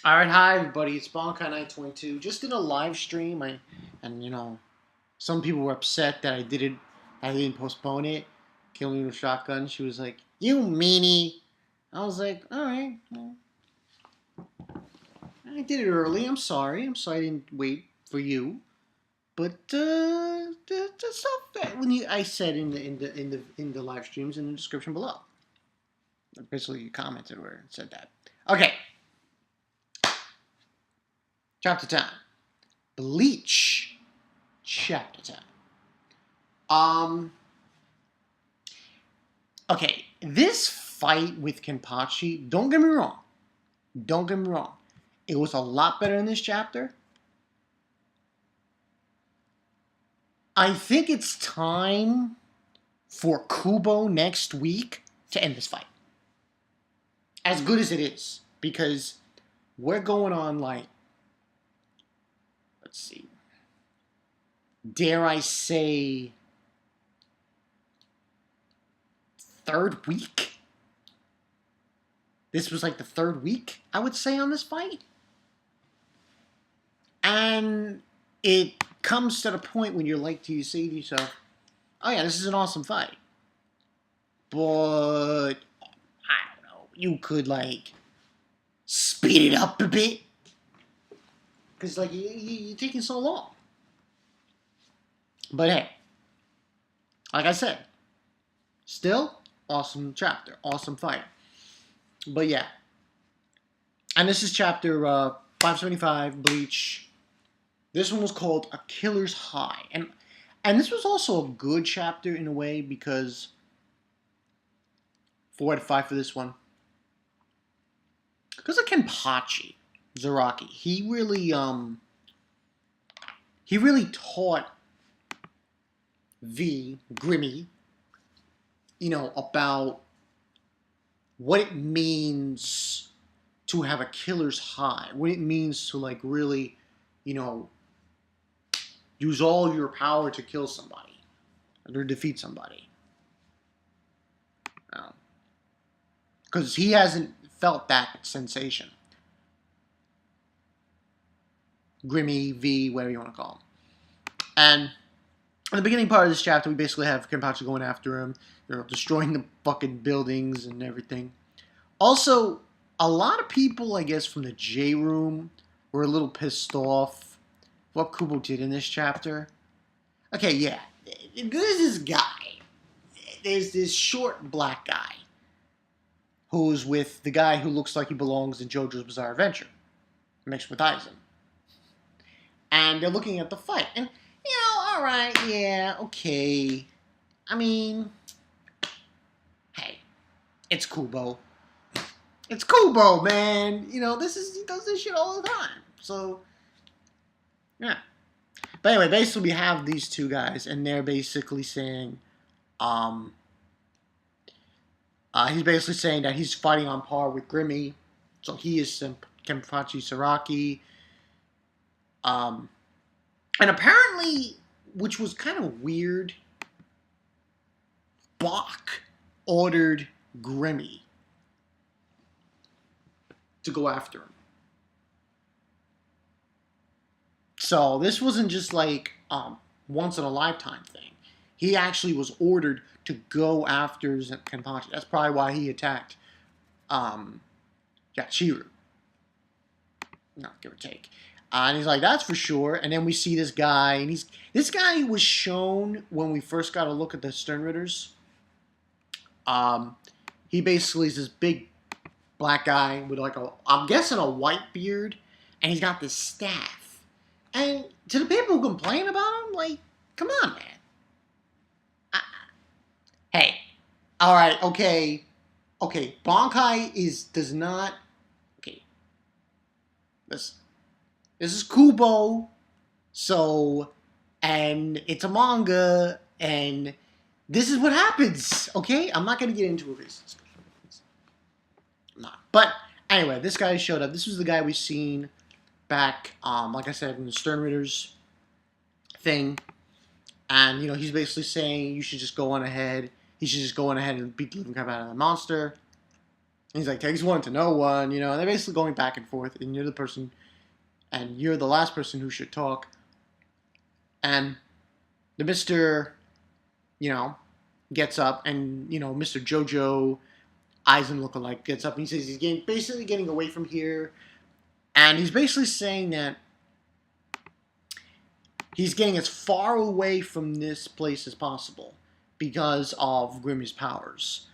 All right, hi everybody. It's Bonkai922. Just did a live stream, and some people were upset that I didn't postpone it. Kill me with a shotgun. She was like, "You meanie." I was like, "All right, well, I did it early. I'm sorry. I'm sorry I didn't wait for you." But the stuff that I said in the live streams in the description below. Basically, you commented where it said that. Okay, chapter 10. Bleach. Chapter 10. Um, okay, this fight with Kenpachi, don't get me wrong. Don't get me wrong. It was a lot better in this chapter. I think it's time for Kubo next week to end this fight. As good as it is. Because we're going on, like, let's see. Dare I say, third week? This was like the third week, I would say, on this fight. And it comes to the point when you say to yourself, oh yeah, this is an awesome fight. But I don't know, you could like speed it up a bit. Because like you're taking so long. But hey, like I said, still awesome chapter, awesome fight. But yeah. And this is chapter 575, Bleach. This one was called A Killer's High. And this was also a good chapter in a way because 4 out of 5 for this one. Because of Kenpachi, Zaraki, he really taught Grimmy, about what it means to have a killer's high, what it means to like really, you know, use all your power to kill somebody or defeat somebody. Because he hasn't felt that sensation. Grimmy, V, whatever you want to call him. And in the beginning part of this chapter, we basically have Kenpachi going after him, destroying the fucking buildings and everything. Also, a lot of people, I guess, from the J room were a little pissed off what Kubo did in this chapter. Okay, yeah. There's this guy. There's this short black guy who's with the guy who looks like he belongs in JoJo's Bizarre Adventure, mixed with Aizen. And they're looking at the fight. And, alright, yeah, okay. I mean, hey, it's Kubo. It's Kubo, man. He does this shit all the time. So, yeah. But anyway, basically we have these two guys, and they're basically saying, he's basically saying that he's fighting on par with Grimmy. So he is Kenpachi Saraki. And apparently, which was kind of weird, Bach ordered Grimmy to go after him. So this wasn't just like once in a lifetime thing. He actually was ordered to go after Kenpachi. That's probably why he attacked Yachiru. No, give or take. And he's like, that's for sure. And then we see this guy, and this guy was shown when we first got a look at the Sternritters. He basically is this big black guy with like I'm guessing a white beard, and he's got this staff. And to the people who complain about him, like, come on, man. Hey, all right, okay, Bankai does not. Okay, listen. This is Kubo, so, and it's a manga, and this is what happens, okay? I'm not going to get into a reasons. I'm not. But, anyway, this guy showed up. This was the guy we've seen back, like I said, in the Sternritters thing. And, he's basically saying you should just go on ahead. He should just go on ahead and beat the living crap out of the monster. And he's like, takes one to know one, you know, and they're basically going back and forth, and you're the person, and you're the last person who should talk. And the Mr., you know, gets up, and, you know, Mr. Jojo Eisen lookalike gets up, and he says he's basically getting away from here, and he's basically saying that he's getting as far away from this place as possible because of Grimmy's powers.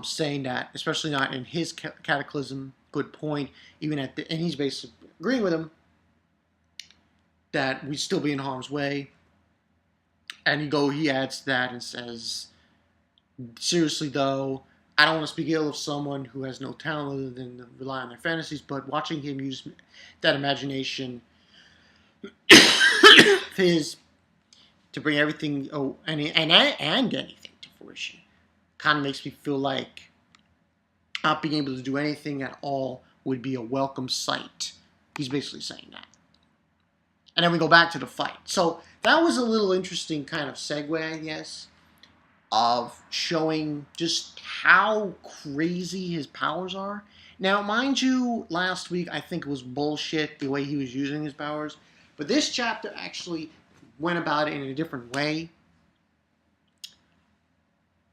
Saying that, especially not in his cataclysm, good point, even at the, and he's basically agreeing with him that we'd still be in harm's way. And he adds that and says, seriously though, I don't want to speak ill of someone who has no talent other than to rely on their fantasies, but watching him use that imagination his to bring everything and anything to fruition kind of makes me feel like not being able to do anything at all would be a welcome sight. He's basically saying that. And then we go back to the fight. So that was a little interesting kind of segue, I guess, of showing just how crazy his powers are. Now, mind you, last week I think it was bullshit the way he was using his powers. But this chapter actually went about it in a different way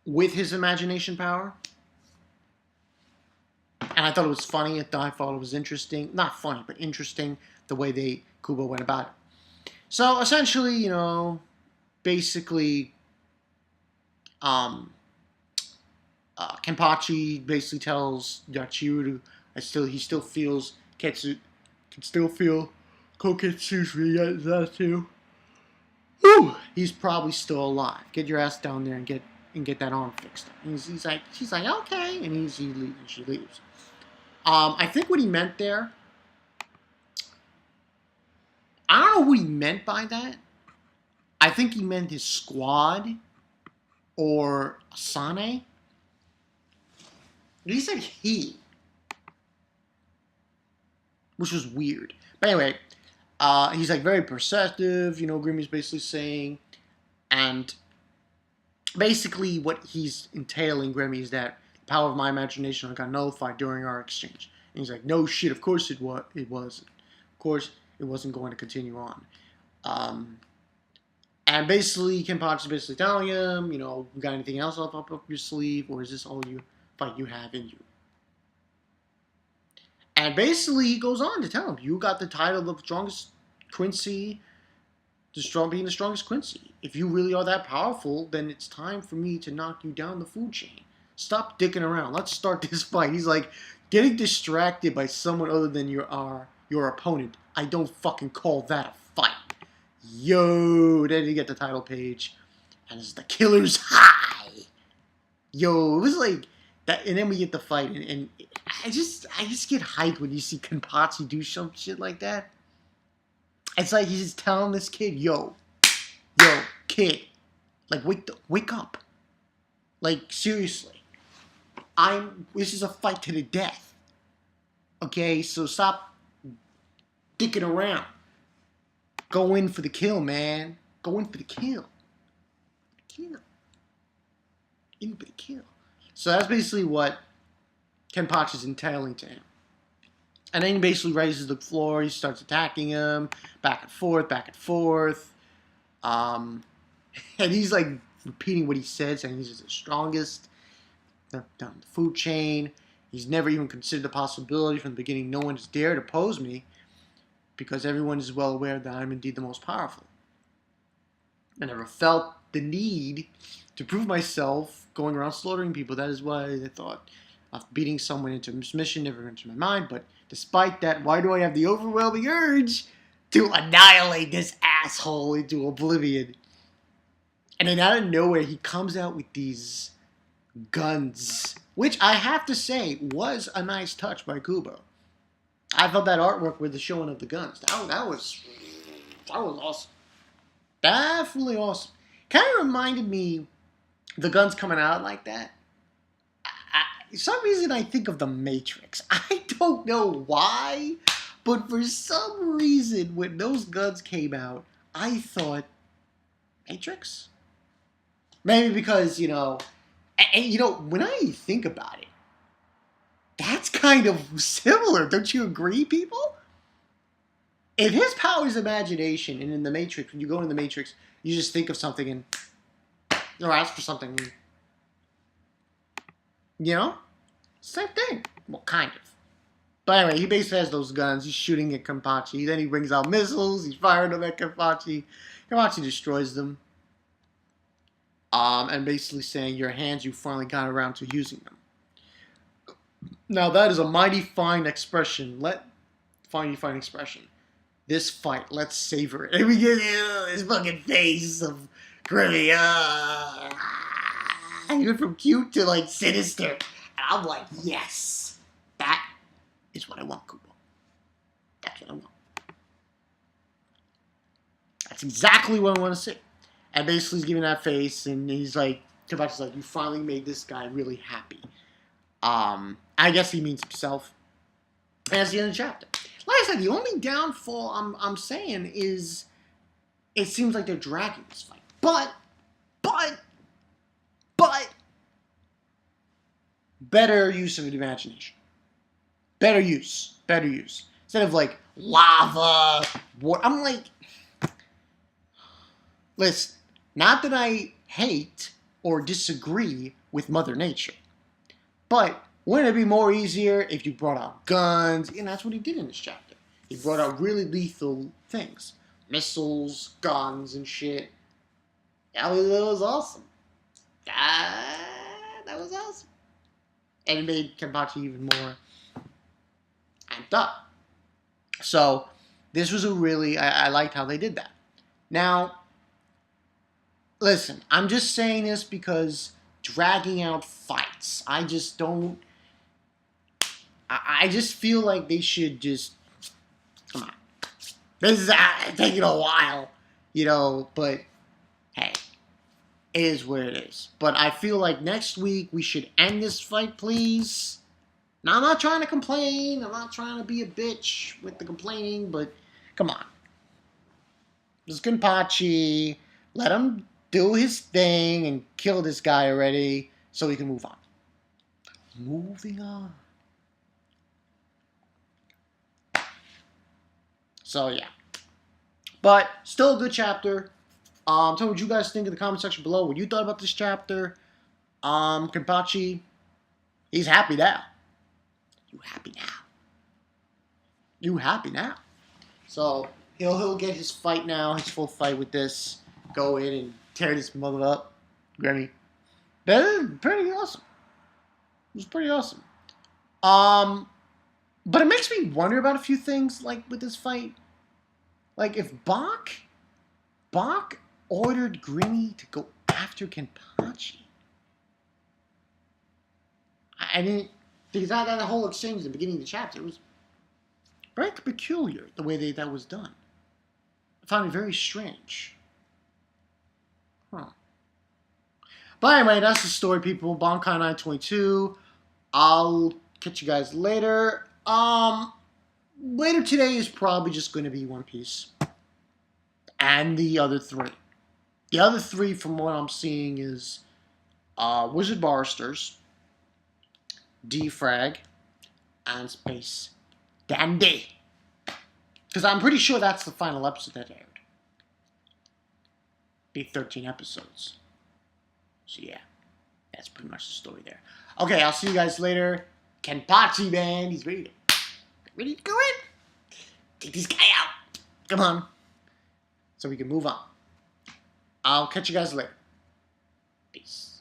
with his imagination power. And I thought it was funny. I thought it was interesting. Not funny, but interesting the way Kubo went about it. So essentially, you know, basically, Kenpachi basically tells Yachiru he still feels Ketsu can still feel Koketsu's that too. Whew, he's probably still alive. Get your ass down there and get that arm fixed. And she's like, okay, and she leaves. I think what he meant there, I don't know what he meant by that. I think he meant his squad or Asane. He said he, which was weird. But anyway, he's like very perceptive, you know, Grimmy's basically saying. And basically what he's entailing, Grimmy, is that the power of my imagination got nullified during our exchange. And he's like, no shit, of course it wasn't. Of course it wasn't going to continue on. And basically, Kenpachi's basically telling him, you know, you got anything else up your sleeve, or is this all you have in you? And basically, he goes on to tell him, you got the title of strongest Quincy, being the strongest Quincy. If you really are that powerful, then it's time for me to knock you down the food chain. Stop dicking around. Let's start this fight. He's like, getting distracted by someone other than your opponent. I don't fucking call that a fight. Yo, then you get the title page, and it's the Killer's High. Yo, it was like that, and then we get the fight, and I just get hyped when you see Kenpachi do some shit like that. It's like he's just telling this kid, yo, kid, like wake up, like seriously, this is a fight to the death. Okay, so stop dicking around. Go in for the kill, man. Go in for the kill. In for the kill. So that's basically what Kenpachi's entailing to him. And then he basically raises the floor. He starts attacking him. Back and forth. And he's like repeating what he said, saying he's the strongest down the food chain. He's never even considered the possibility from the beginning. No one has dared oppose me, because everyone is well aware that I'm indeed the most powerful. I never felt the need to prove myself going around slaughtering people. That is why the thought of beating someone into submission never entered my mind. But despite that, why do I have the overwhelming urge to annihilate this asshole into oblivion? And then out of nowhere, he comes out with these guns, which I have to say was a nice touch by Kubo. I thought that artwork with the showing of the guns, that was awesome. Definitely awesome. Kind of reminded me, the guns coming out like that. For some reason, I think of the Matrix. I don't know why, but for some reason, when those guns came out, I thought, Matrix? Maybe because, when I think about it, That's kind of similar. Don't you agree, people? If his power is imagination, and in the Matrix, when you go in the Matrix, you just think of something and ask for something. You know? Same thing. Well, kind of. But anyway, he basically has those guns. He's shooting at Kenpachi. Then he brings out missiles. He's firing them at Kenpachi. Kenpachi destroys them. And basically saying, your hands, you finally got around to using them. Now, that is a mighty fine expression. Mighty fine expression. This fight, let's savor it. And we get his fucking face of Grimmy. He went from cute to, like, sinister. And I'm like, yes. That is what I want, Kubo. That's what I want. That's exactly what I want to see. And basically he's giving that face, and he's like, Kenpachi's like, you finally made this guy really happy. I guess he means himself. And that's the end of the chapter. Like I said, the only downfall I'm saying is it seems like they're dragging this fight. But, better use of imagination. Better use. Instead of like, lava, water. I'm like, listen, not that I hate or disagree with Mother Nature. But wouldn't it be more easier if you brought out guns? And that's what he did in this chapter. He brought out really lethal things. Missiles, guns, and shit. That was awesome. That was awesome. And it made Kenpachi even more amped up. So, this was a really... I liked how they did that. Now, listen, I'm just saying this because dragging out fights, I just don't... I just feel like they should just... Come on. This is taking a while, you know, but hey, it is what it is. But I feel like next week we should end this fight, please. Now, I'm not trying to complain. I'm not trying to be a bitch with the complaining, but come on. This Kenpachi, let him do his thing and kill this guy already so we can move on. Moving on. So, yeah. But, still a good chapter. Tell me what you guys think in the comment section below. What you thought about this chapter. Kenpachi, he's happy now. You happy now. You happy now. So, he'll get his fight now, his full fight with this. Go in and tear this mother up. Grammy. That is pretty awesome. It was pretty awesome. But it makes me wonder about a few things, like, with this fight. Like, if Bach ordered Grimmy to go after Kenpachi. I didn't... Because that whole exchange at the beginning of the chapter, it was very peculiar, the way that was done. I found it very strange. Huh. But anyway, that's the story, people. Bankai 922. I'll catch you guys later. Later today is probably just going to be One Piece. And the other three. The other three, from what I'm seeing, is Wizard Barristers, Defrag, and Space Dandy. Because I'm pretty sure that's the final episode that aired. Be 13 episodes. So yeah, that's pretty much the story there. Okay, I'll see you guys later. Kenpachi, man, he's ready to go in. Take this guy out. Come on. So we can move on. I'll catch you guys later. Peace.